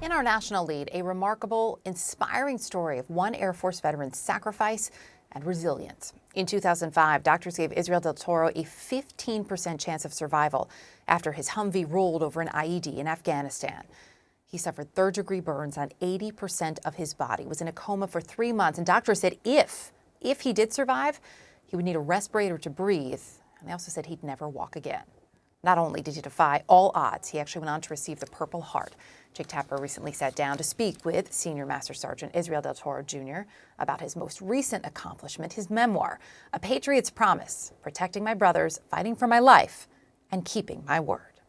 In our national lead, a remarkable, inspiring story of one Air Force veteran's sacrifice and resilience. In 2005, doctors gave Israel Del Toro a 15% chance of survival after his Humvee rolled over an IED in Afghanistan. He suffered third-degree burns on 80% of his body, was in a coma for 3 months, and doctors said if he did survive, he would need a respirator to breathe, and they also said he'd never walk again. Not only did he defy all odds, he actually went on to receive the Purple Heart. Jake Tapper recently sat down to speak with Senior Master Sergeant Israel Del Toro Jr. about his most recent accomplishment, his memoir, A Patriot's Promise, Protecting My Brothers, Fighting for My Life, and Keeping My Word.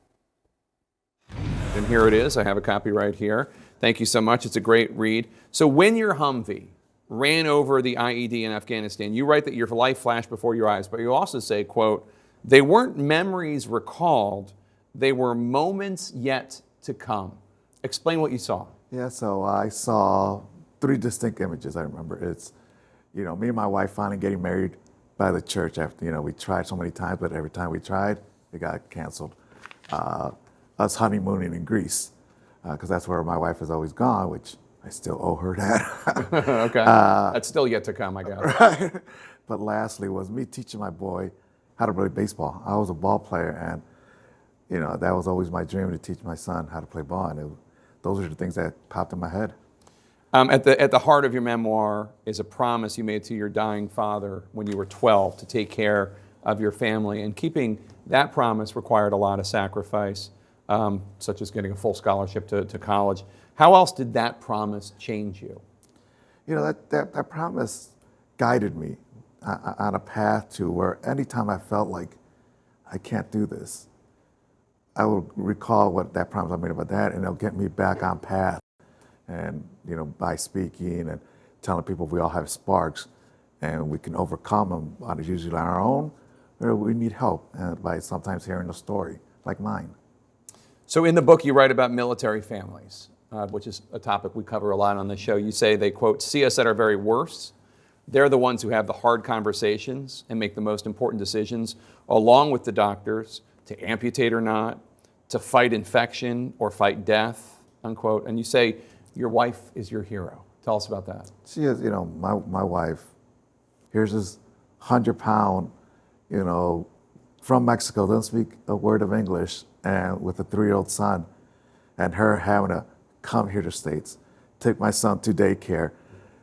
And here it is. I have a copy right here. Thank you so much. It's a great read. So when your Humvee ran over the IED in Afghanistan, you write that your life flashed before your eyes, but you also say, quote, "They weren't memories recalled, they were moments yet to come." Explain what you saw. Yeah, so I saw 3 distinct images. I remember it's, me and my wife finally getting married by the church after, we tried so many times, but every time we tried, it got canceled. Us honeymooning in Greece, because that's where my wife has always gone, which I still owe her that. Okay, that's still yet to come, I guess. Right. But lastly was me teaching my boy how to play baseball. I was a ball player, and that was always my dream, to teach my son how to play ball, and those are the things that popped in my head. At the heart of your memoir is a promise you made to your dying father when you were 12 to take care of your family, and keeping that promise required a lot of sacrifice, such as getting a full scholarship to college. How else did that promise change you? That promise guided me on a path to where anytime I felt like I can't do this, I would recall what that promise I made about that, and it'll get me back on path. And by speaking and telling people we all have sparks, and we can overcome them usually on our own, or we need help, and by sometimes hearing a story like mine. So in the book, you write about military families, which is a topic we cover a lot on the show. You say they, quote, "see us at our very worst. They're the ones who have the hard conversations and make the most important decisions, along with the doctors, to amputate or not, to fight infection or fight death," unquote. And you say your wife is your hero. Tell us about that. She is, my wife. Here's this 100-pound, from Mexico, doesn't speak a word of English, and with a 3-year-old son, and her having to come here to States, take my son to daycare,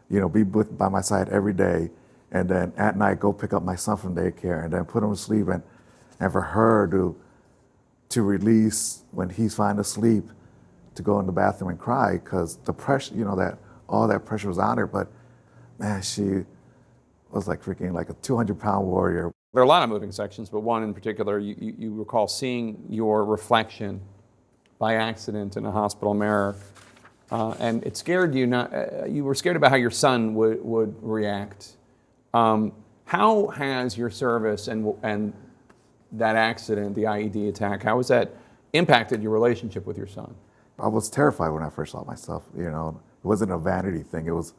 be by my side every day, and then at night go pick up my son from daycare, and then put him to sleep, and for her to release when he's fine asleep, to go in the bathroom and cry, because the pressure, that all that pressure was on her, but man, she was like a 200-pound warrior. There are a lot of moving sections, but one in particular, you recall seeing your reflection by accident in a hospital mirror, and it scared you. You were scared about how your son would react. How has your service and that accident, the IED attack, how has that impacted your relationship with your son? I was terrified when I first saw myself. It wasn't a vanity thing. It was,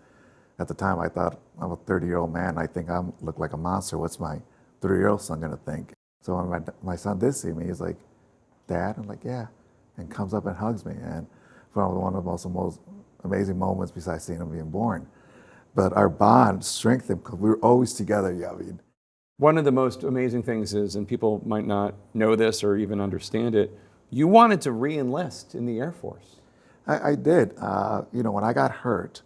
at the time, I thought, I'm a 30-year-old man. I think I look like a monster. What's my 3-year-old son gonna think? So when my son did see me, he's like, "Dad?" I'm like, "Yeah," and comes up and hugs me. And from one of the most amazing moments besides seeing him being born. But our bond strengthened because we were always together, Yavid. One of the most amazing things is, and people might not know this or even understand it, you wanted to re-enlist in the Air Force. I did. When I got hurt,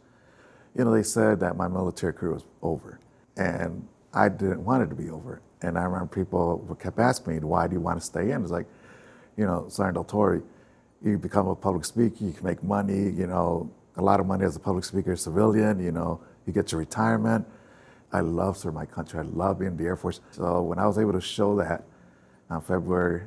they said that my military career was over. And I didn't want it to be over. And I remember people kept asking me, "Why do you want to stay in?" It's like, Sergeant Del Toro, you become a public speaker, you can make money, a lot of money as a public speaker, civilian, you get your retirement. I love serving my country. I love being in the Air Force. So when I was able to show that on February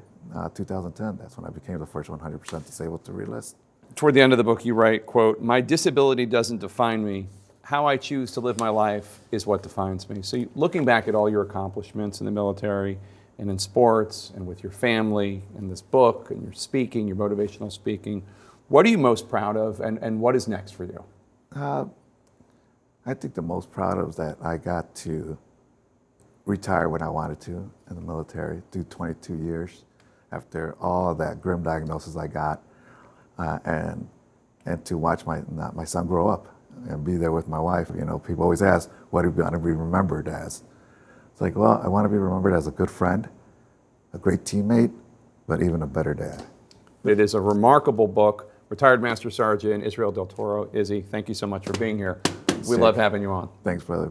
2010, that's when I became the first 100% disabled to re-enlist. Toward the end of the book, you write, quote, "My disability doesn't define me. How I choose to live my life is what defines me." So looking back at all your accomplishments in the military and in sports and with your family and this book and your speaking, your motivational speaking, what are you most proud of, and what is next for you? I think the most proud of is that I got to retire when I wanted to in the military, do 22 years after all of that grim diagnosis I got, and and to watch my son grow up and be there with my wife. You know, people always ask, what do you want to be remembered as? It's like, well, I want to be remembered as a good friend, a great teammate, but even a better dad. It is a remarkable book. Retired Master Sergeant Israel Del Toro. Izzy, thank you so much for being here. We Same. love having you on. Thanks, brother.